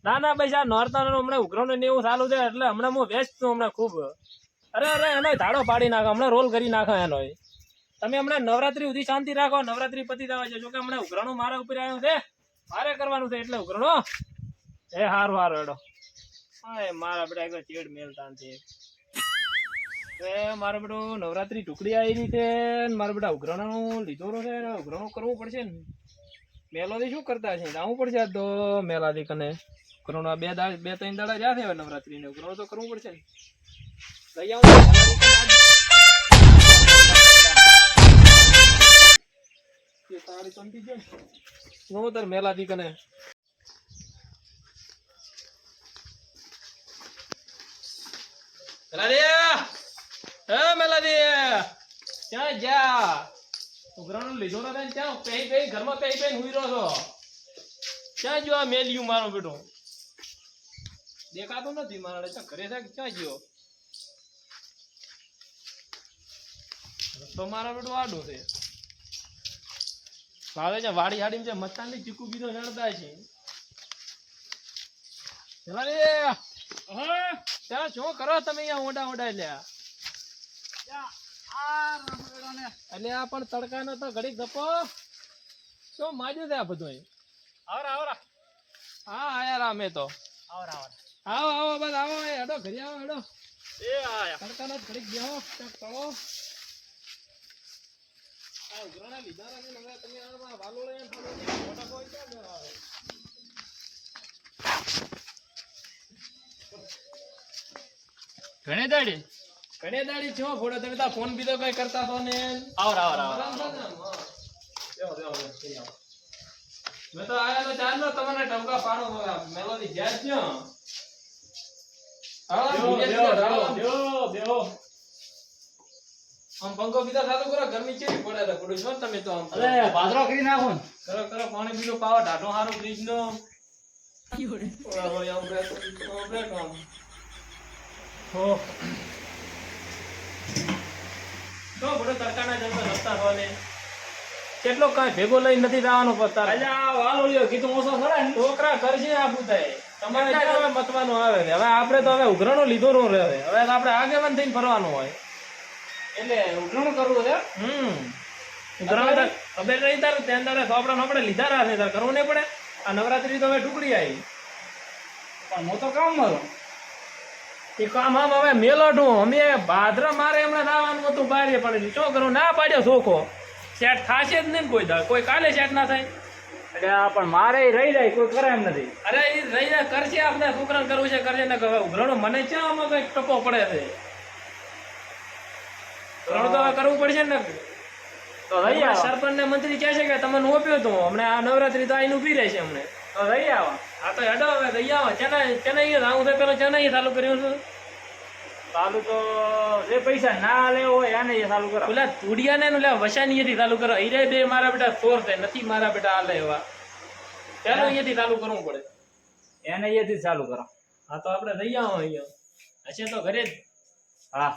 ના ના ભાઈ આ નોરતાનો હમણાં ઉઘરાણું ને એવું ચાલુ છે એટલે હમણાં હું વ્યસ્ત છું હમણાં ખૂબ. અરે એનો ધાડો પાડી નાખો હમણાં રોલ કરી નાખો એનો. તમે હમણાં નવરાત્રી સુધી શાંતિ રાખો. નવરાત્રી પતી જવા છે. જોકે હમણાં ઉઘરાણું મારા ઉપર આવ્યું છે, મારે કરવાનું છે એટલે ઉઘરાણું એ હારું હારું હેડો. હા મારા બેટા એક ચેડ મેલતા નથી. મારે બેટું નવરાત્રી ટુકડી આવી છે, મારા બેટા ઉઘરાણું લીધો છે, ઉઘરાણું કરવું પડશે ને. મેલોથી શું કરતા છે, જવું પડશે તો મેલાથી કને ઉઘરાણું બે ત્રણ દાડા જ્યાં છે નવરાત્રી ને ઉઘરાણું તો કરવું પડશે ને. લઈ આવું મેલાથી કને ક્યાં જા ઉઘરાણું લીધો નથી ક્યાં પેઈ ઘરમાં પેઈ હુઈ રહ્યો છો? ક્યાં જો આ મેલ્યું મારો બેટો દેખાતો નથી મારા ઘરે છે ક્યાં ગયો? તો મારા બેટો આડો છે ભાવે છે વાડી હાડી છે મચ્છાન ની ચીકુ બીજો નડતા છે. ત્યાં શું કરો તમે અહીંયા ઓડા ઓડા લ્યા? એટલે આ પણ તડકા નો તો ઘડી ગપો શું માજ્યું છે આ બધું? આવરા આવરા હા આયા અમે તો આવરા આવરા આવો આવો બસ આવો હેડો ઘરે આવો હેડો. એ આયા તડકા નો ઘડી બેહો તળો આ ઉઘરાણા લીધા રાખે ને હવે તમે આ વાલો લે મોટા કોઈ ક્યાં આવે? ઘણે દાડી છો ફોડો તમે તા ફોન બીજો કઈ કરતા તો ને આવરા આવરા મેં તો આયા તો ચાલ નો તમને ટમકા પાડો મેલોડી જ્યાં છો બેહો આમ પંખો બીજા ચાલુ કરો ગરમી કેવી પડે તો પડું છો તમે તો આમ અરે ભાદરો કરી નાખો ને કરો પાણી બીજો પાવો ઢાઢો હારો ફ્રીજ નો ઓળા હોય આમ બ્રેક આમ હો તો બડો તડકાના જલતા રસ્તા હોને કેટલો કાઈ ભેગો લઈ નથી જવાનો પત્તા અલ્યા વાલોળિયો કીધું ઓછો ખરા ને છોકરા કરશે આ પૂતાય તમારે ક્યાં મતવાનું આવે છે? હવે આપણે તો હવે ઉઘરાણો લીધો નો રહે હવે આપણે આગેવાન થઈને ફરવાનું હોય એટલે ઉઘરાણું કરવું છે. ઉઘરાણું હવે રહી તાર ત્યાં તારે સોપડા આપણે લીધા રાખે તાર કરવું નહીં પડે. આ નવરાત્રી તો હવે ટુકડી આવી પણ હું તો કામ મારો એ કામ આમ હવે મેલોટું અમે ભાદરા મારે હમણાં આવવાનું હતું બહાર પણ શું કરું ના પાડ્યો ચોખ્ખો સેટ થશે જ નહીં કોઈ કોઈ કાલે સેટ ના થાય એટલે પણ મારે રહી જાય કોઈ કરે એમ નથી. અરે એ રહી જાય કરશે આપણે છોકરાને કરવું છે કરશે ને હવે ઉઘરાણું મને ક્યાં આમાં કઈ ટપો પડે છે ઉઘરાણું તો કરવું પડશે ને. તો સરપંચ ને મંત્રી કહે છે કે તમને ઓપ્યો તું હમણાં આ નવરાત્રી તો આઈને ઉભી રહેશે અમને તો રહી આવા આ તો હેડો હવે રહી આવા ચેન્નાઈ આવું તો પેલો ચેન્નાઈ ચાલુ કર્યું છે ચાલુ તો જે પૈસા ના લેવો હોય એને ચાલુ કરો પેલા તુડિયા ને વસાની થી ચાલુ કરો હીરે બે મારા બેટા ચોર છે નથી મારા બેટા આ લેવા પેલો અહીંયાથી ચાલુ કરવું પડે એને અહીંયાથી ચાલુ કરો. હા તો આપણે રહી આવો અહીંયા હશે તો ઘરે જ હા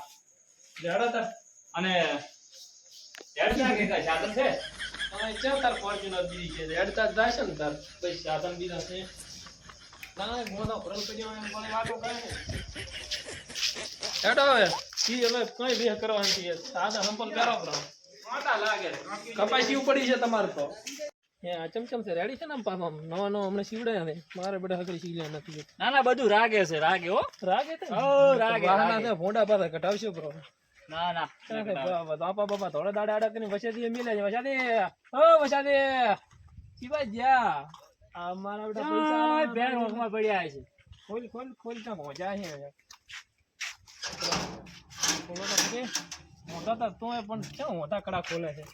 હેડો તાર અને હેડતા કે કઈ સાધન છે ચા તાર ફોર્ચ્યુનર બીજી છે હેડતા જશે ને તાર પછી સાધન બીજા છે ના મોનો ભરલ પડ્યો એમ મને વાતો કરે ને હેડો હવે ઈ હવે કઈ બે કરવાની છે સાદા સંપલ કરો પ્રો માતા લાગે કપાઈ સીવ પડી છે તમારે તો એ આ ચમચમ છે રેડી છે ને પાપા નવા નવા હમણાં સીવડાય હવે મારે બેટા હકડી સીલ્યા નથી ના ના બધું રાગે છે રાગે હો રાગે છે ઓ રાગે વાહના છે ભોંડા પાછા કટાવશો પ્રો ના ના બાપા બાપા થોડા દાડા આડા કરીને વસાદી મિલે છે વસાદી સીવા જ્યા આ મારા બેટા પૈસા બેર ઓખમાં પડ્યા છે ખોલ ખોલ ખોલ તા મોજા છે ખોલો તો મોટા તો તોય પણ કેમ મોટા કડા ખોલે છે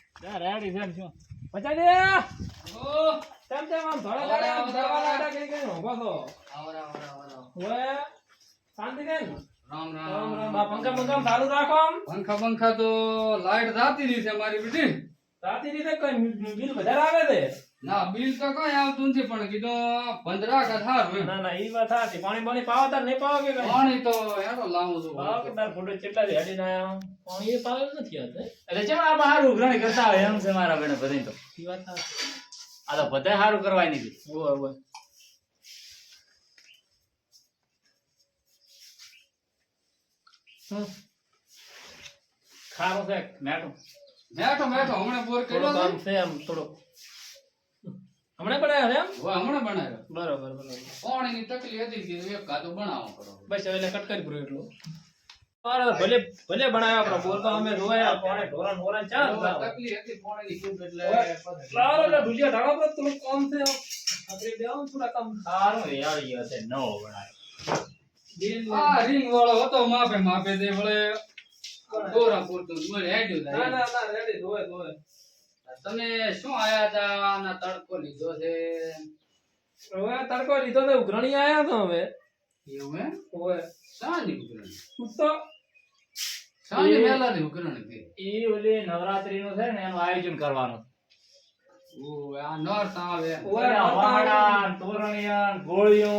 રેડી છે શું વસાદી ઓ તેમ તેમ આમ થોડા દાડા દરવાજા આડા કરીને ઉભો તો આવરા ઓએ શાંતિ ને રામ રામ રામ આ પંખા ચાલુ રાખો આમ પંખા તો લાઈટ જાતી રહી છે મારી બેટી જાતી રીતે કઈ બિલ વધારે આવે છે ના બિલ તો કઈ આવતું નથી પણ કીધું 15 કથાર ના ના ઈ વાત સાચી પાણી પાવા તાર નહીં પાવા કે પાણી તો યારો લાવું છું પાવા કે તાર ફોટો કેટલા રેડી ના આમ પાણી એ પાવે નથી આતે એટલે જેમ આ બહાર ઉઘરાણી કરતા હોય એમ છે મારા બેને બધાય તો ઈ વાત સાચી આ તો બધાય સારું કરવાય નથી ઓય ઓય ખારો છે મેઠો મેઠો મેઠો હમણાં બોર કર્યો થોડો આમ છે આમ થોડો હમણાં બનાવ્યો છે એમ હમણાં બનાવ્યો. બરોબર બરોબર પાણીની તકલીફ હતી કીધું એક કાતો બનાવો કરો. બસ હવે કટ કરી પૂરું એટલું મારે ભલે ભલે બનાવ્યો આપણો બોર તો અમે જોયા પાણી ઢોરા ઢોરા ચાર તકલીફ હતી પાણીની ખૂબ એટલે લારો એટલે ભુજિયા ઢાળો પર થોડું કામ છે આપણે દેવાનું થોડા કામ સારું આવી ગયો છે નવો બનાવ્યો આ રિંગ વાળો હતો માપે માપે તે વળે દોરા પૂરતું મને હેડ્યું ના થાય. ના ના રેડી ધોવે ધોવે તમે શું આયા તા ના તડકો લીધો છે હવે તડકો લીધો તો ઉઘરણી આયા તો હવે એવું હે ઓય શાની ઉઘરણી કૂતો શાની મેલાની ઉઘરણી હતી ઈ ઓલી નવરાત્રી નું છે ને એનું આયોજન કરવાનું ઓ આ નોરત આવે ઓય વાડા તોરણિયા ગોળીઓ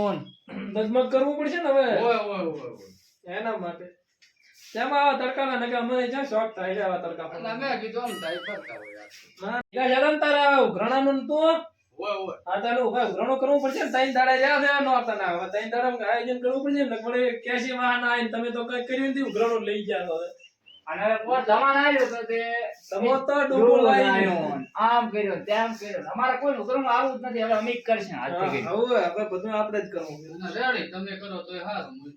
દગમગ કરવું પડશે ને હવે ઓય ઓય ઓય ઓય. એના માટે તેમાં આવા તડકાના નકે અમને જ્યાં શોખ થાય છે આવા તડકા પર અને અમે કીધું આમ થાય કરતા હોય યાર. ના યા જડન તારા ઉઘરાણાનું તું ઓય ઓય આ તારું ઉભા ઉઘરાણું કરવું પડશે ને ત્રણ દાડા રહ્યા છે નો હતા ના હવે ત્રણ દાડા આયોજન કરવું પડશે ને વળે કેસી વાહન આવીને તમે તો કઈ કર્યું નથી ઉઘરાણું લઈ ગયા હવે અને કોણ જમાન આવ્યો તો તે તમે તો ડૂબો લાવી આમ કર્યો તેમ કર્યો અમારે કોઈ ઉઘરણું આવું જ નથી હવે અમે કરશે આજથી હવે હવે બધું આપણે જ કરવું છે અને રેડી તમે કરો તોય સારું.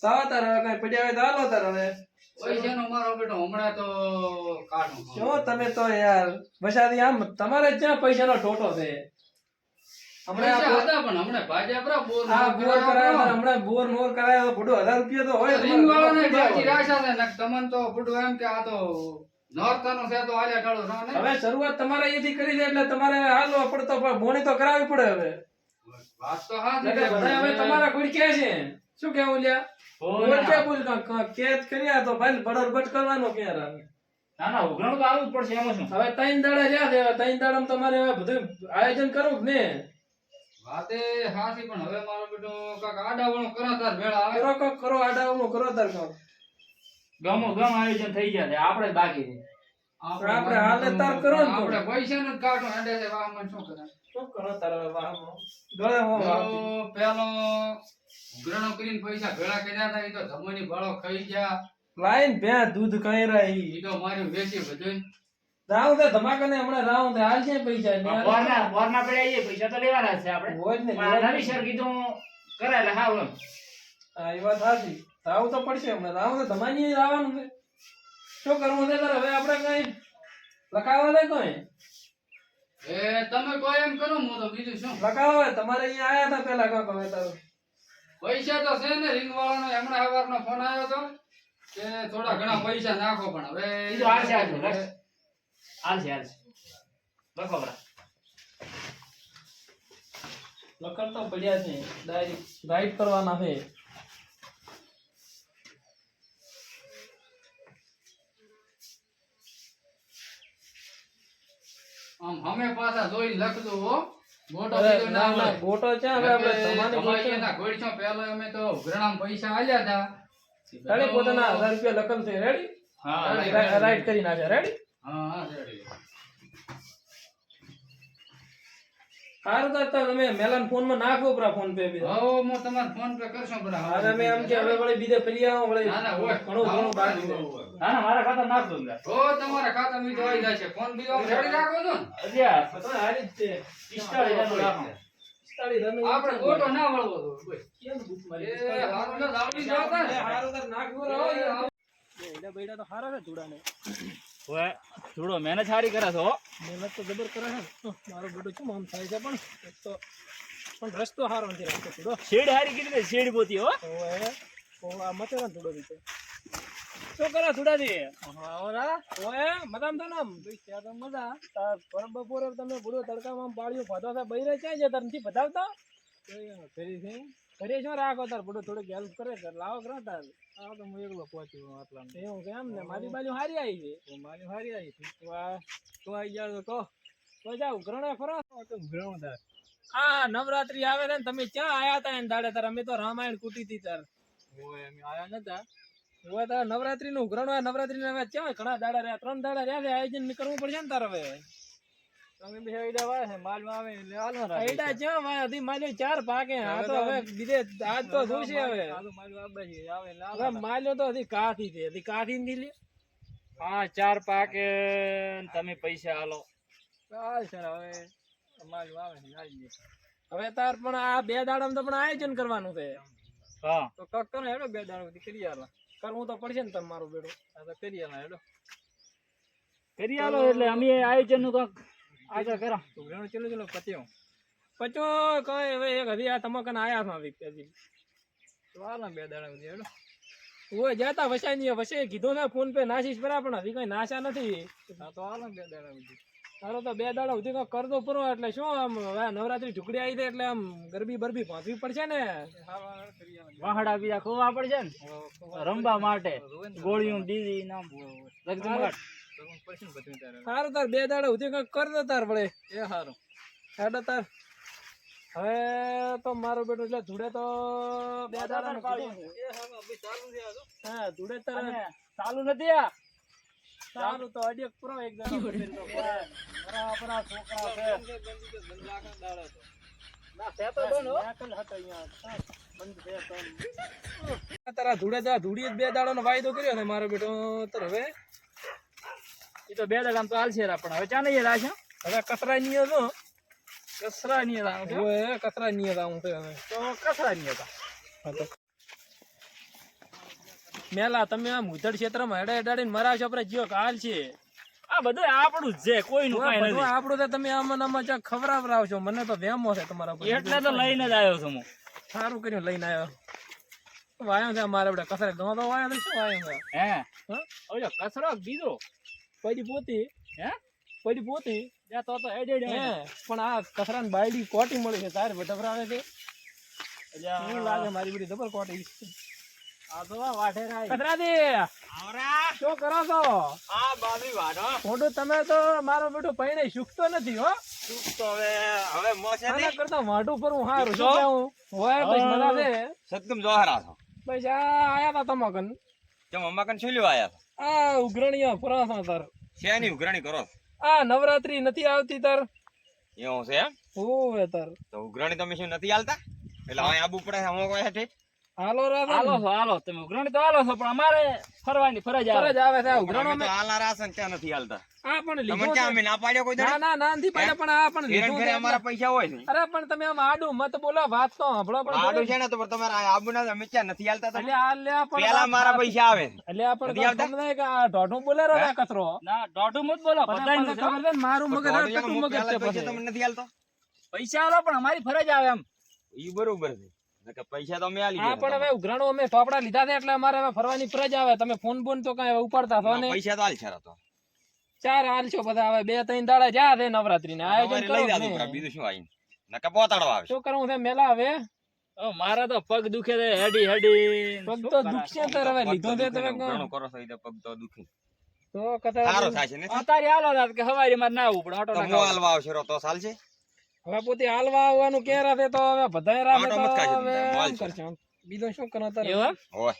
તાવ તારે હવે કઈ પડ્યા હોય તો હાલો તારે હવે પૈસાનો મારો બેટો હમણાં તો કાઢું શું તમે તો યાર વસાદી આમ તમારે જ ક્યાં પૈસાનો ટોટો છે હમણાં પૈસા હતા પણ હમણાં ભાજ્યા પરા બોર આ બોર કરાયો તો હમણાં બોર નોર કરાયો તો ભૂડો 1000 રૂપિયા તો હોય રીંગ વાળાને બાજી રાશા છે ને તમને તો ફૂટું એમ કે આ તો નોરતાનો છે તો આલ્યા ટાળો ના ને હવે શરૂઆત તમારે અહીંથી કરી છે એટલે તમારે હાલો પડતો પણ બોણી તો કરાવવી પડે હવે વાત તો હા નકર બધા હવે તમારા કોઈ કે છે શું કેવું લ્યા બોલ કે બોલ કેત કર્યા તો ભાઈ બડર બટ કરવાનો ક્યાં રાવે ના ના ઉઘરણું તો આવવું જ પડશે એમાં શું હવે ત્રણ દાડા રહ્યા છે હવે ત્રણ દાડામાં તમારે હવે બધું આયોજન કરવું જ ને વાતે હાસી પણ હવે મારો બેટો કાક આડાવણો કરાતાર ભેળા આવે કરો કોક કરો આડાવનું કરો તાર કામ ગમો ગમ આયોજન થઈ ગયા છે આપણે જ બાકી છે આપણે હાલે તાર કરો ને તો. આપણે પૈસા ને કાઢો હેડે છે વાહમાં શું કરે શું કરો તાર હવે વાહમાં? ગળે હો વાહ. તો પેલો ઉઘરાણો કરીને પૈસા ભેળા કર્યા હતા એ તો ધમોની ભાળો ખાઈ ગયા લાઈન ભેં દૂધ કઈ રહી એ તો મારી વેચી બધું રાવ દે ધમાકા ને હમણાં રાવ દે હાલ છે પૈસા ને બોરના પડ્યા એ પૈસા તો લેવાના જ છે આપણે હોય જ ને પણ આ નવી સર કીધું કરાય એટલે હાવ એમ હા એ વાત સાચી રાવ તો પડશે હમણાં રાવ તો ધમાની રાવાનું છે શું કરવું છે તારે હવે આપણે કઈ લખાવા દે કઈ એ તમે કોઈ એમ કરો હું તો બીજું શું લખાવા હોય તમારે અહીંયા આયા હતા પેલા કાંક હવે તારું પૈસા તો છે ને રિંગ વાળાનો હમણાં સવારનો ફોન આવ્યો હતો કે થોડા ઘણા પૈસા નાખો પણ હવે એ તો હાલશે હાલશે લખો બરા લખણ તો પડ્યા છે ડાયરેક્ટ રાઈટ કરવાના છે આમ અમે પાછા જોઈને લખજો હો મોટો અરે કીધો ના ના ના હોય. ગોટો છે હવે આપણે તમારે ગોટો ધમાઈના ઘોડશો પહેલો અમે તો ઘરણામાં પૈસા આલ્યા હતા તારે પોતાના 1000 રૂપિયા લખલ છે રેડી હા રાઈટ કરી નાખે રેડી હા હા રેડી સારું તો તમે મેલાન ફોન માં નાખો પરા ફોન પે બી હવે હું તમારે ફોન પે કરશો બરા હવે અમે એમ કે હવે વળી બીજે ફરી આવો વળી ના ના હોય ઘણું ઘણું બાકી છે ના ના મારા ખાતા નાખજો અંદર હો તમારા ખાતા મી આવી જાય છે ફોન બીજો રેડી રાખો છો ને હજી આ તો હારી જ છે 45,000 રાખો 45 રન આપણે ગોટો ના વળવો તો ભાઈ કેમ બૂટ એ મારી હારું ને દાવડી જોતા ને હારું તો નાખવો રહો એડા બેડા તો હારા છે જોડાને હવે થોડો મહેનત સારી કરે છો મહેનત તો જબર કરે છે મારો બેટો શું આમ થાય છે પણ એક તો પણ રસ્તો હારો નથી રાખતો થોડો શેડ હારી કીધી શેડ પોતી હો ઓએ ઓ આ મચેરા થોડો રીતે શું કરો થોડાજી ઓરા ઓએ મદામ તો નામ ભાઈ ત્યાં તો મજા તાર પર બપોરે તમે બુડો તડકામાં બાળ્યો ફાદો છે બૈરે ક્યાં છે તાર નથી બતાવતો ફરી છે ફરી શું રાખો તાર બુડો થોડીક હેલ્પ કરે તાર લાવો કરા તાર આ તો હું એકલો પહોંચ્યો આટલા એવું કેમ ને મારી બાજુ હારી આવી છે મારી હારી આવી છે તો આવી જાવ તો કહો તો જાવ ઘરણે ફરો તો ઘરણો તાર હા નવરાત્રી આવે છે ને તમે ક્યાં આયા હતા એને દાડે તાર અમે તો રામાયણ કૂટી હતી તાર ઓય અમે આયા નતા હવે તાર નવરાત્રી નું ઉઘરાણું નવરાત્રી હવે ક્યાં ઘણા દાડા રહ્યા 3 દાડા રહ્યા છે આયોજન કરવું પડશે ને તાર હવે તમે બે આઈડા વાય છે માલમાં આવે એટલે હાલો આઈડા ક્યાં વાય હજી માલ્યો 4 પાકે આ તો હવે બીજે આજ તો શું છે હવે માલ આવે છે આવે એટલે હવે માલ્યો તો હજી કાથી છે હજી કાથી નથી લે હા 4 પાકે તમે પૈસા હાલો ચાલ સર હવે માલ આવે છે આવી હવે તાર પણ આ 2 દાડામાં તો પણ આયોજન કરવાનું છે હા તો કક કરો હેડો 2 દાડા કરી આલો કરવું તો પડશે ને તમારું બેડું આ તો કરી આલો હેડો કરી આલો એટલે અમે આયોજન નું કક આગળ કરો તો ચલો ચલો પત્યો પચો કઈ હવે એક હજી આ તમાકન આયા હતા હજી તો હાલો 2 દાડા સુધી હેડો ઓય જાતા વસાઈ નહીં વસે કીધું ને ફોન પે નાશીશ પરા પણ હજી કઈ નાશા નથી હા તો હાલો 2 દાડા સુધી તારો તો 2 દાડા સુધી કઈ કરતો પૂરો એટલે શું આમ હવે નવરાત્રી ઢુકડી આવી છે એટલે આમ ગરબી બરબી પહોંચવી પડશે ને વાહડા બીજા ખોવા પડશે ને રમવા માટે ગોળીઓ દીદી નામ સારું તાર 2 દાડા સુધી કઈ કર દો તાર પડે એ સારું હેડો તાર હવે તો મારો બેટો એટલે ધૂળે તો 2 દાડા હા ધૂળે તાર ચાલુ નથી આ સારું તો અડેક પૂરો એક દાડા બરાબર છોકરા છે તારા ધૂળે ધૂળી 2 દાડા નો વાયદો કર્યો ને મારો બેટો તો હવે એ તો 2 દાડા તો હાલશે પણ હવે ચા નહીં રાશે હવે કસરા નિયત હતો કસરા નહીં રાવ ઓય કસરા નિયત આવું છે હવે તો કસરા નહીં હતા હા તો મેલા તમે આ મુધડ ક્ષેત્રમાં હેડા હેડાડીને મરા છો આપણે જીઓ કાલ છે આ બધું આપણું જ છે કોઈનું કાંઈ નથી આપણું તો તમે આમાં ચા ખવડાવરાવ છો મને તો વેમો છે તમારા પર એટલે તો લઈને જ આવ્યો છું હું સારું કર્યું લઈને આવ્યો વાયો છે મારે આપણે કસરે ગો તો વાયો શું વાયો છે હે હા ઓલો કસરો બીજો પડી પોતી હે પડી પોતી ત્યાં તો એડેડ હે પણ આ કસરાની બાયડી કોટી મળી છે તારે વઢવરાવે છે એવું લાગે મારી બધી જબર કોટી આ તો વાઠે રાય કસરાજી આવરા શું કરો છો આ બાબરી વાડો મોટું તમે તો મારો બેટો પૈણે શીખતો નથી હો સુખ તો હવે મોસે આના કરતા મોઢું પર હું હારું શું કેવું હોય બસ મજા છે સદગમ જોહરા છો બસ આ આયા તા તમાકન કેમ અમ્માકન છોલ્યો આયા આ ઉઘરણીયા પુરાસા તાર શેની ઉઘરાણી કરો આ નવરાત્રી નથી આવતી તાર એવું છે એમ ઓવે તાર તો ઉઘરાણી તમે શું નથી હાલતા એટલે અહીં આબુ પડે અમો કોઈ હેઠે હાલો રાધા હાલો તમે ઉઘરાણી તો હાલો છો પણ અમારે ફરવાની ફરજ આવે ફરજ આવે છે આ ઉઘરાણો અમે તો હાલા રાસન ત્યાં નથી હાલતા આ પણ તમે લીધો ક્યાં અમે ના પાડ્યો કોઈ ના દાડે ના ના નથી પાડે પણ આ પણ ફેરન લીધું ફેરે છે અમારા પૈસા હોય છે અરે પણ તમે આમ આડું મત બોલો વાત તો સાંભળો પણ આડું છે ને તો પણ તમારે આબુ ના અમે ક્યાં નથી હાલતા તમે એટલે આ લે પણ પેલા મારા પૈસા આવે છે. એટલે આ પણ નથી આવતા? સમજાય કે આ ઢોઢું બોલેરો ને કચરો ના દોઢું મત બોલો બધાય મને ખબર છે ને મારું મગજ આ પણ કટું મગજ પેલા છે પૈસા પછી. તમે નથી હાલતો પૈસા આલો પણ અમારી ફરજ આવે એમ ઈ બરોબર છે નકર પૈસા તો અમે હાલી હા ગયા પણ હવે ઉઘરાણું અમે ચોપડા લીધા છે એટલે અમારે હવે ફરવાની ફરજ આવે તમે ફોન બોન તો કઈ ઉપાડતા છો ને પૈસા તો હાલ છે તો 4 હાલ છો બધા હવે 2-3 દાડા જ્યાં છે નવરાત્રી ને આયોજન તમારે લઈ કરો જાજો ને. ઉપરા, બીજું શું આવીને નકર પોતાડવા આવે શું કરવું છે મેલા હવે મારા તો પગ દુખે છે હેડી હેડી પગ તો દુખશે તાર હવે લીધો છે તમે ઘણું કરો છો ઈ તો પગ તો દુખી તો કથા સારો થાય છે ને અત્યારે હાલો રાત કે હવારી માં ના આવું પણ ઓટો તો ના હાલવા આવશે રો તો ચાલશે હવે પોતે હાલવા આવવાનું કે રાતે તો હવે બધાય રાતે આટો તો મત કાઢી હવે દીધા, મોલ એમ છે. કરશે બીજો શું કરો તારે એવું હોય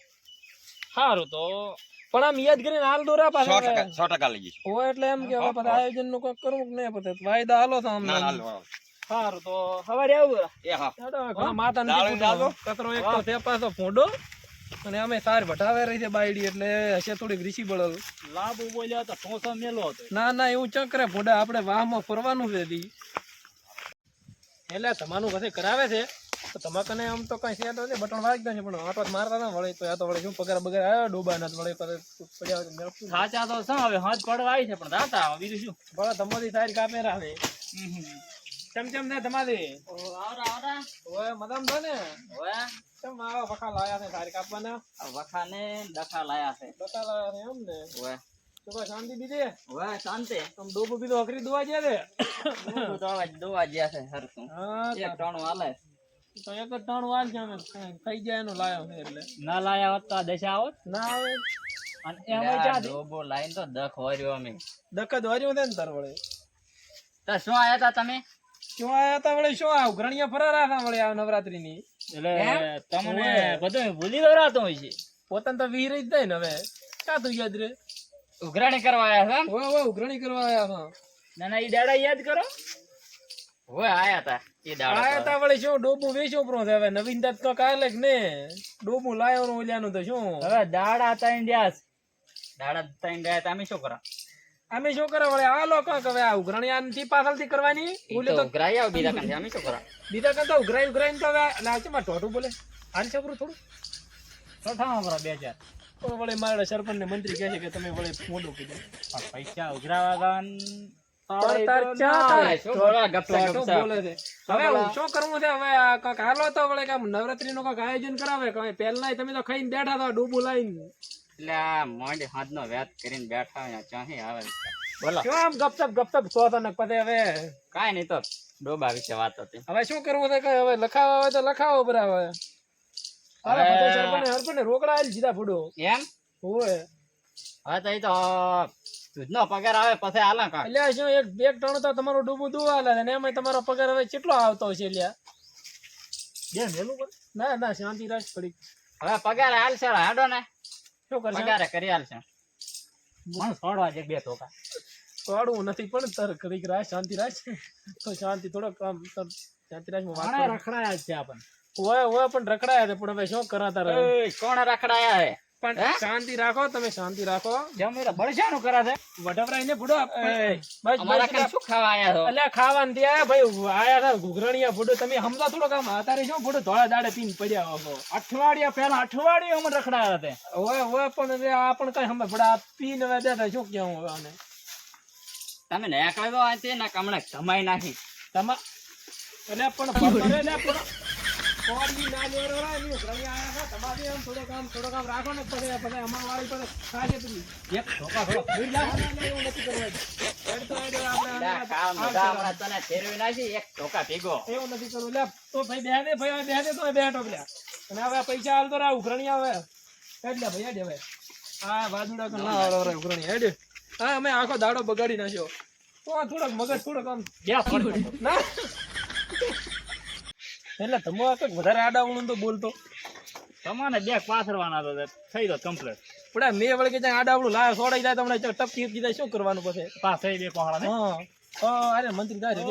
સારું તો પણ આમ યાદ કરીને હાલ દોરા પાછા 100% લઈ જઈશું હોય એટલે એમ કે હવે બધા આયોજન નું કઈક કરવું કે નહીં પછી વાયદા હાલો તો આમ ના હાલવા આવશે. સારું તો હવારે આવું એ હા હેડો હવે ઘણા માતા દાળો નથી દાળો. કચરો એક તો તે પાછો ફોડો અને અમે સાર ભટાવે રહી છે બાયડી એટલે હશે થોડીક રીસી બળલ લાંબુ બોલ્યા તો ઠોસો મેલો હતો ના ના એવું ચક્રે ફોડા આપણે વાહમાં ફરવાનું છે દી એટલે તમારું પછી કરાવે છે તો તમારે કને આમ તો કઈ છે તો નહીં બટન વાગતા છે પણ આટો મારતા ના વળે તો આ તો વળે શું પગાર બગાર આવ્યો ડોબા ના વળે પછી સાચા તો શું હવે હાથ પડવા આવી છે પણ રાતા આવે બીજું શું ભલે તમારી સારી કાપે રાખે ચમ ને તમારી આવરા ઓય મદમ તો ને હવે ચમ આવા વખા લાયા છે સારી કાપવાના વખાને ડખા લાયા છે બતા લાયા છે એમ ને હવે તો કોઈ શાંતિ બીજે હવે શાંતિ આમ ડોબો બીજો હકરી દોવા છે ને દોવા ગયા છે હરતું હા એક ટાણું હાલે તો એક જ ટાણું હાલ છે અમે ખાઈ જાય એનું લાયો છે એટલે ના લાયા હોત તો આ દશા આવત ના આવે અને એમાં ક્યાં ડોબો લાઈન તો દખ વર્યો અમે દક્કત વાર્યું છે ને તાર વળે તો શું આયા તા તમે શું આયા તા વળે શું આ ઉઘરણીયા ફરાર હતા વળે આ નવરાત્રી ની એટલે તમને બધું ભૂલી ગવરાતો હોય છે પોતાને તો વીર જ થાય ને હવે ક્યાં તું યાદ રે ઉઘરાણી કરવા આયા છે ઓય ઓય ઉઘરણી કરવા આયા હતા ના ના, ઈ દાડા યાદ કરો. હોય આયા તા એ દાડા. આયા તા વળી શું ડોબું વેચ્યો પ્રો હવે નવીનતા તો કાલે જ ને ડોબું લાયો નું ઓલ્યાનું તો શું હવે દાડા તૈન દ્યાસ. દાડા તૈન દ્યા તમે શું કરો? અમે શું કરે વળી આ લોકો હવે આ ઉઘરણિયાથી પાછળથી કરવાની ઓલે તો ઉઘરાઈ આવો બીજા કાંઠે, અમે શું કરો? બીજા કરતા ઉઘરાઈને તો હવે લાચમાં ટોટું બોલે હાલ છોકરું થોડું સઠાણું કરો 2000. તો વળી મારા સરપંચ ને મંત્રી કહે છે કે તમે વળી મોઢું કીધું પણ પૈસા ઉઘરાવા ગાન પડતર ચા થાય? થોડા ગપસા ટોટું ગપસા. બોલે છે હવે હું શું કરવું છે હવે આ કાંઈક હાલો તો વળી કાંઈક નવરાત્રી નું કાંઈક આયોજન કરાવે કઈ પહેલા તમે તો ખાઈને બેઠા હતા ડૂબું લાઈને એટલે આ મોઢે હાથનો વ્યાત કરીને બેઠા હોય ચાહી આવે. બોલો. શું આમ ગપસપ સો તને પછી હવે કાંઈ નહીં, તો ડોબા વિશે વાત હતી. હવે શું કરવું છે કઈ હવે લખાવા હોય તો લખાવો બરાબર અરે બધા સરપંચને રોકડા આલી સીધા ફૂડો એમ હોય હવે તો ઈ તો દૂધનો પગાર આવે પછી આલા કાંઈ. એટલે શું એક ટણ તો તમારું ડૂબું દુવા લે ને એમાં તમારો પગાર હવે કેટલો આવતો હશે લ્યા બે મેલું પડે. ના શાંતિ રાખ પડી હવે પગાર હાલશે, હાડો ને શું કરશે પગારે કરી હાલશે. મને છોડવા દે બે ધોકા. તોડવું નથી પણ તર ઘડીક રાખ શાંતિ રાખ તો શાંતિ થોડોક આમ શાંતિ રાખ વાત કરું. રખડાયા જ છે આપણને. હોય પણ રખડાયા છે પણ હવે શું કરાતા રહે એ કોણ રખડાયા હે? પણ શાંતિ રાખો તમે શાંતિ રાખો જમીને બળશાનું કરે છે? વઢવરાઈ ને ફૂડો બસ અમારા કાંઈ શું ખાવા આયા છો? અલ્યા ખાવાનું ત્યાં ભાઈ આયા હતા ઘૂઘરણિયા ફૂડો તમે સમજા થોડો કામ અત્યારે શું ફૂડો ધોળા દાડે પીને પડ્યા હો અઠવાડિયા પહેલા અઠવાડિયું અમે રખડાયા હતા. હોય પણ હવે આ પણ કઈ સમજ પડે આ પીને હવે બેઠા શું કેવું હવે આને તમે નેકળ્યો તો આથી ને હમણાં ધમાઈ નાખી. તમા એટલે પણ ભરતો રે ને પણ કોડની ના લેરો રે ની ઘણી આયા છે તમારે આમ થોડો કામ રાખો ને પછી અમાર વાળી પર ખાશે તું એક ધોકા થોડો ફૂડ લાવો ને એવું નથી કરવાનું એડ તો એડ આપણે કામ બધા હમણાં તને ફેરવી નાખી એક ધોકા ભેગો. એવું નથી કરવું લે તો ભાઈ બે દે તો બેઠો પેલા અને હવે પૈસા હાલ તો રા ઉઘરણી આવે એટલે ભાઈ દે હવે આ વાદુડા તો ના આવડો રે ઉઘરણી હેડ હા અમે આખો દાડો બગાડી નાખ્યો તો આ થોડોક મગજ થોડોક આમ ના એટલે તમે આ કંઈક વધારે આડાવણું તો બોલતો તમારે બે પાથરવાના તો થઈ ગયો કમ્પ્લીટ. પણ મેં વળી કે જ્યાં આડાવડું લાવે સોડાઈ જાય તમને ટપકી જાય શું કરવાનું પછી પાસ થઈ બે પહોળા. હા અરે મંત્રી થાય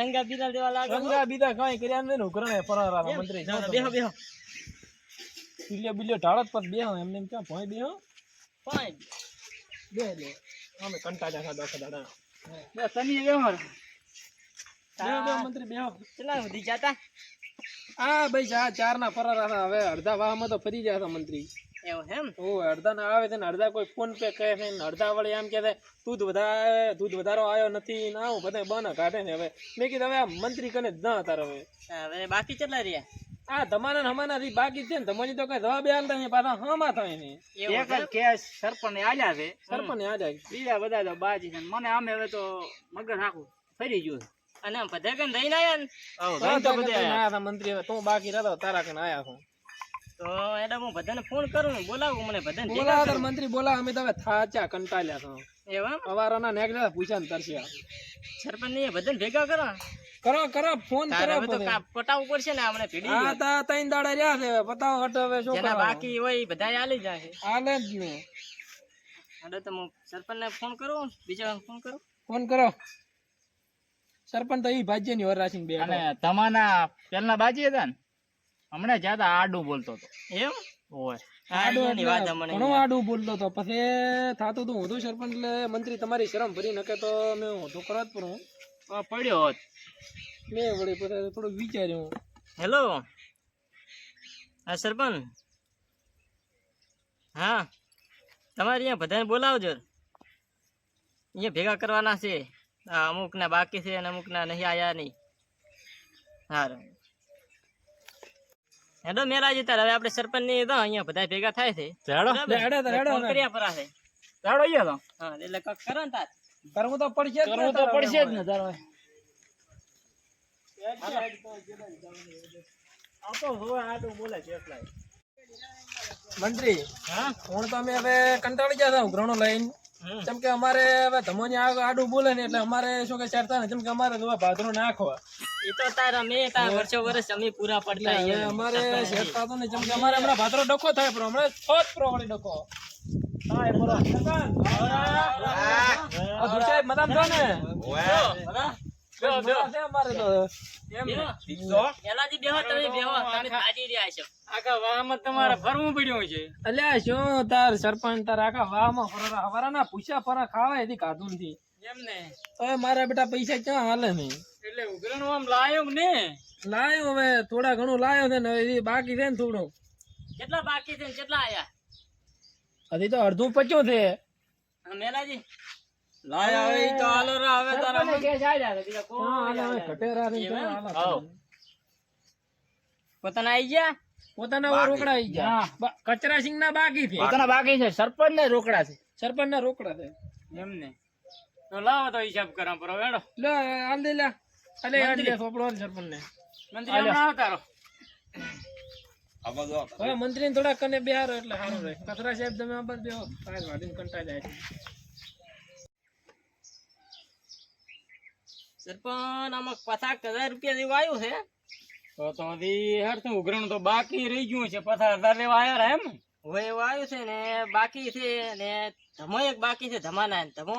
રંગા બીજા દેવા લાગે. રંગા બીજા કઈ કર્યા નહીં ઉઘરણે ફરારા મંત્રી બેહો બેહો બિલ્યો ઢાળત પર બેહો એમને એમ ક્યાં ભોય બેહો બે અમે કંટાળ્યા ખાધા દાડા બસ તમે બેહો. બેહો મંત્રી બેહો કેટલા સુધી જાતા? આ ભાઈ ચાર ના ફરારા હતા હવે અડધા વાહમાં તો ફરી ગયા હતા મંત્રી એવું એમ? ઓ અડધા ના આવે છે ને અડધા કોઈ ફોન પે કહે છે ને અડધા વળી એમ કે છે દૂધ વધારો આવ્યો નથી ને આવું બધા બના કાઢે ને હવે મેં કીધું હવે આ મંત્રી કને જ ના હતા હવે બાકી કેટલા રહ્યા? આ તમારા હમાના થી બાકી છે ને તમારી તો કઈ જવાબ આલતા નહીં પાછા હમા થાય ને એક જ કેસ સરપંચ આલ્યા છે. સરપંચ આ જાય બીજા બધા તો બાજી છે. મને આમે હવે તો મગજ આખું ફરી ગયું. અને બધા કઈ લઈને આયા ને? બધા મંત્રી હવે તું બાકી રહેતો તારા કને આયા છું તો એટલે હું બધાને ફોન કરું ને બોલાવું મને બધાને બોલા મંત્રી બોલા અમે તો હવે થાચા કંટાળ્યા છો એવા અવારોના નેકળ્યા પૂછ્યા ને તરસ્યા સરપંચ ને બધાને ભેગા કરો ફોન કરો પટાવવું પડશે ને આપણે ભેડી આ તા ત્રણ દાડા રહ્યા છે પતાવ હટ હવે શું જેના બાકી હોય બધા આલી જાય આલે જ ને એટલે તો હું સરપંચ ને ફોન કરું બીજા ફોન કરો સરપંચ તો ઈ ભાજ્ય ની વર રાખીને બે અને તમારા પેલના બાજી હતા ને હમણાં જ્યાદા આડું બોલતો હતો. એમ હોય ઘણું આડું બોલતો હતો પછી થાતું તું હું સરપંચ એટલે મંત્રી તમારી શરમ ભરી નકે તો મેં હું કરવા જ પડું પડ્યો હોત મેં વળી પછી થોડુંક વિચાર્યું. હેલો હા સરપંચ હા તમારે અહીંયા બધાને બોલાવજો અહીંયા ભેગા કરવાના છે. અમુક ના બાકી છે અને અમુક ના નહીં આયા નહીં. સારું હેડો મેરા જતા હવે આપણે સરપંચ ની તો અહીંયા બધા ભેગા થાય છે. એટલે કક કરો ને તાર કરવું તો પડશે જ ને તારો મંત્રી હું તો અમે હવે કંટાળી ગયા હતા ઉઘરાણો લઈને જેમ કે અમારે હવે ધમોની આડું બોલે ને એટલે અમારે શું કે ચારતા ને જેમ કે અમારે ભાદરો નાખવા એ તો તારા મેં તાર વર્ષો વર્ષ અમે પૂરા પડતા અમારે શેરતા તો ને જેમ કે અમારે હમણાં ભાદરો ડખો થાય પણ હમણાં 6 પ્રો વળી ડખો હા એ બોલો આ દુસાઈ મદામ છો ને બેહો છે અમારે તો એમ ને એલાથી બેહો તમે બેહો તમે થાજી રહ્યા છો આખા વાહમાં તમારે ફરવું પડ્યું છે અલ્યા શું તાર સરપંચ તાર આખા વાહમાં ફરવા હવારાના પૂછ્યા ફરા ખાવા એથી કાઢું નથી એમ ને હવે મારા બેટા પૈસા ક્યાં હાલે નહીં એટલે ઉઘરાણું આમ લાયો ને લાયો હવે થોડા ઘણું લાયો છે ને હવે એ બાકી છે ને થોડું કેટલા બાકી છે ને કેટલા આયા હજી તો અડધું પચ્યું છે મેલાજી લાયા હવે ઈ તો હાલો રા હવે તારા મને કે જાય જાય બીજા હા, હાલે હવે ઘટેરા નહીં, ક્યાં હાલે? આવ પોતાના આઈ ગયા પોતાના રોકડા આવી ગયા કચરા સિંગ ના બાકી છે પોતાના બાકી છે સરપંચ ને રોકડા છે સરપંચ ના રોકડા છે એમ ને તો લાવો તો હિસાબ કરા પર હેડો લે હાલ દે લે અલે યાર લે સોપડો સરપંચ ને મંત્રી હમણાં આવતા રહો આ બધું હવે મંત્રી ને થોડા કને બેહારો એટલે સારું રહે કચરા સાહેબ તમે આ બાજુ બેહો કાંઈ વાડીને કંટાળી જાય છે સરપંચ આમાં 50,000 રૂપિયા જેવું આવ્યું છે તો હજી હરતું ઉઘરાણું તો બાકી રહી ગયું છે 50,000 લેવા આયા એમ હવે એવું આવ્યું છે ને બાકી છે ને ધમો એક બાકી છે ધમાના ધમો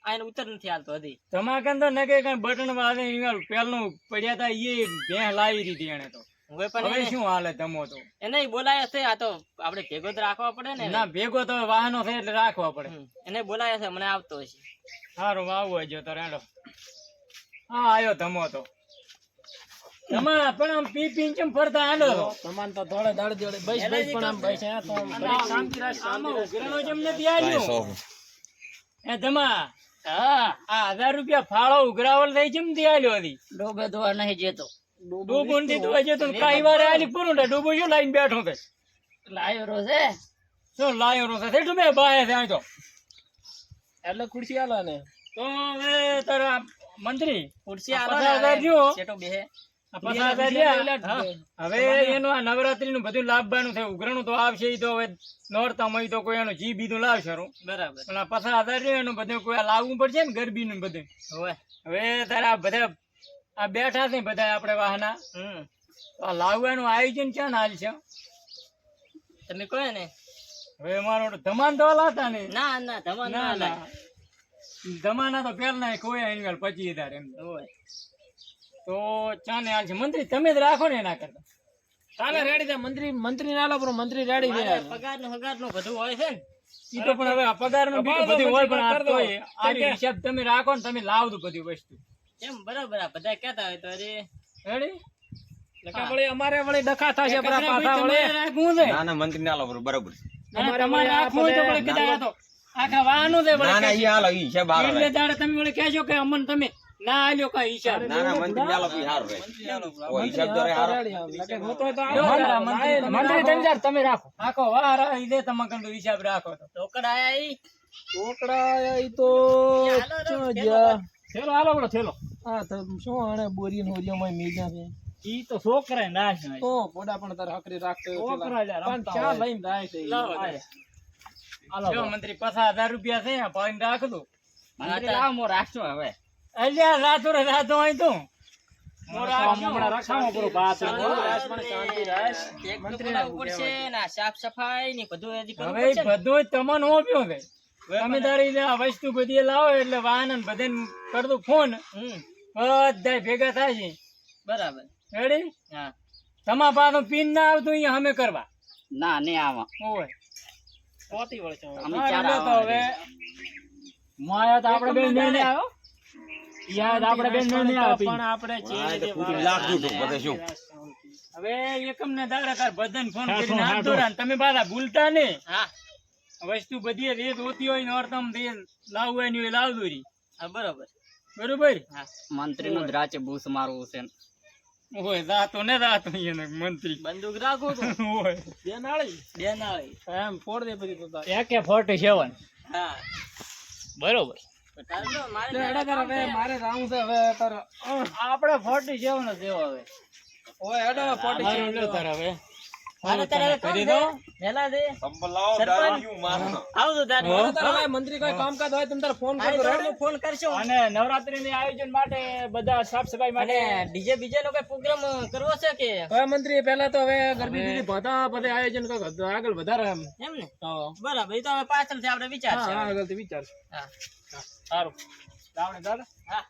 આઈને ઉતર નથી હાલતો હજી તમાકન તો નકે કઈ બટન વાળે પેલનું પડ્યા તા એ ભેં લાવી દીધી એને તો હવે હવે પણ શું હાલે ધમો તો એને બોલાયા છે આ તો આપણે ભેગો તો રાખવા પડે ને ના ભેગો તો વાહનો છે એટલે રાખવા પડે એને બોલાયા છે મને આવતો હશે સારું આવું હજો તો રેડો હા આયો ધમો તો તમા પણ આમ પી પી ચમ ફરતા હાલો તમાન તો થોડે દાડ જોડે બસ બસ પણ આમ બસ આ તો આમ ઘડીક શાંતિ રાખ આમાં ઉઘરાણો જેમ નથી આવ્યું એ ધમા હા આ 1000 રૂપિયા ફાળો ઉઘરાવલ થઈ જેમ થી આલ્યો હતી ડોબે ધોવા નહીં જેતો ડૂબો નથી તો હજે તો કાઈ વારે આલી પૂરું ને ડૂબો જો લાઈન બેઠો છે લાયો રો છે શું લાયો રો છે ઠેઠું બે બાય છે આ તો એટલે ખુરશી આલો ને તો હવે તારા મંત્રી ખુરશી આ આલો 50,000 જો. સેટો બેહે આ 50,000 લ્યા. હવે એનું આ નવરાત્રી નું બધું લાભવાનું છે ઉઘરાણું તો આવશે ઈ તો હવે નોરતા મય તો કોઈ એનું જી બીજું લાવશે રું. બરાબર પણ આ 50,000 રહ્યું એનું બધું કોઈ આ લાવવું પડશે ને ગરબી નું બધું હવે હવે તારા આ બધા આ બેઠા છે બધા આપણે વાહના તો આ લાવવાનું આયોજન ક્યાં હાલ છે તમે કહો ને હવે અમારો ધમાન તો લાતા ને ના ના ધમા ના ના લાય ના ધમાના તો પેલા કોઈ આની 25,000 એમ હોય તો ચાને હાલ છે મંત્રી તમે જ રાખો ને એના કરતા ચાલે રેડી છે મંત્રી ના લો પણ મંત્રી રેડી છે યાર. પગાર નું બધું હોય છે ને ઈ તો પણ હવે આ પગાર નું કમાલ તો બધું હોય પછી પણ આ કર દો. તોય આ હિસાબ તમે રાખો ને તમે લાવજો બધી વસ્તુ એમ બરાબર આ બધા કહેતા હોય તો અરે રેડી નકા વળી અમારે વળી ડખા થશે બરા પાછા વળી રાખવું છે ના ના મંત્રી ના લો બરોબર તમારે રાખવું હોય તો વળી કીધા આ તો આખા વાહનો છે ના ના ઈ હાલો ઈ છે બાર એટલે દાડે તમે વળી કહેજો કે અમન તમે ના આલ્યો કઈ હિસાબ ના ના મંત્રી ના લો ઈ હારો રે ઓ હિસાબ તો રે હારો રેડી આમ. નકે જોતો હોય તો જો આવો. તારા મંત્રી ત્રણ ચાર તમે રાખો આખો વાર ઈ દે તમે કંડો હિસાબ રાખો તો રોકડ આયા ઈ છોકરા ઈ તો હાલો રો, ચો થેલો જ્યાં. થેલો હાલો બડો થેલો હા તો શું આને બોરી નોરીઓમાં મેજા છે ઈ તો છોકરા નાશ નહીં તો પોડા પણ તાર હકરી રાખતો હોય પેલા. છોકરા લ્યા પણ રમતા ચા હોય. લઈને જાય છે ઈ. લાવો, આય. જો મંત્રી 50,000 રૂપિયા છે આ પાડીને રાખ દો મંત્રી લાવ મો રાખજો હવે અલ્યા રાતો હોય તો મંત્રી ના ઉપર છે ના સાફ સફાઈ ની બધું હજી કરવું હવે પડશે ને. બધું તમને હોપ્યો છે તમે તારી આ વસ્તુ બધી લાવો એટલે વાહન બધાને કરતું ફોન બધા ભેગા થાય છે બરાબર રેડી હા તમારા પાસે પિન ના આવતું અહીંયા અમે કરવા ના ને આવા હોય પોતી વળે છે. અમે હા, ચાર એટલે તો હવે માયા તો આપણે બેન ને આવ્યો યાદ આપણે બેન ને આપી પણ આપણે હા એ તો પૂરી લાખ દીધું પછી શું હવે એકમ ને દાડા તાર બધાને ફોન કરીને હાથ દોરા તમે પાછા ભૂલતા ને હા વસ્તુ બધી રેત હોતી હોય નોરતમ દે લાવવું હોય ને એ લાવ દોરી હા બરોબર બરોબર હા મંત્રી નું રાચે બૂસ મારવું છે હોય જાતો ને જાતો એને મંત્રી બંદૂક રાખો તો હોય બે નાળી બે ના હોય એમ ફોડ દે પછી તો તાર. AK-47 હા બરોબર તારે જો મારે લે હેડા તાર હવે મારે રાઉન્ડ છે હવે તાર આપણે 47 જ દેવો હવે ઓય હેડા 47 તાર હવે મારે તારે હવે કામ કરી છે. દો. વહેલા છે. સંભળ લાવો, સરપંચ. દારૂડિયું મારો. આવજો તારે. હવે તારે ભાઈ મંત્રી કોઈ કામકાજ હોય તમે તારે ફોન હા, કરજો તો રેડી? હું ફોન કરશું. અને નવરાત્રીની આયોજન માટે બધા સાફ સફાઈ અને માટે ડીજે બીજે નો કઈ પ્રોગ્રામ કરવો છે કે હવે મંત્રી પહેલા તો હવે ગરબી બીજી ભાતા પછી આયોજન કંઈક આગળ વધારે એમ એમ ને તો બરાબર એ તો હવે પાછળથી આપણે વિચારશે હા આગળથી વિચાર હા સારું લાવણે દાદા હા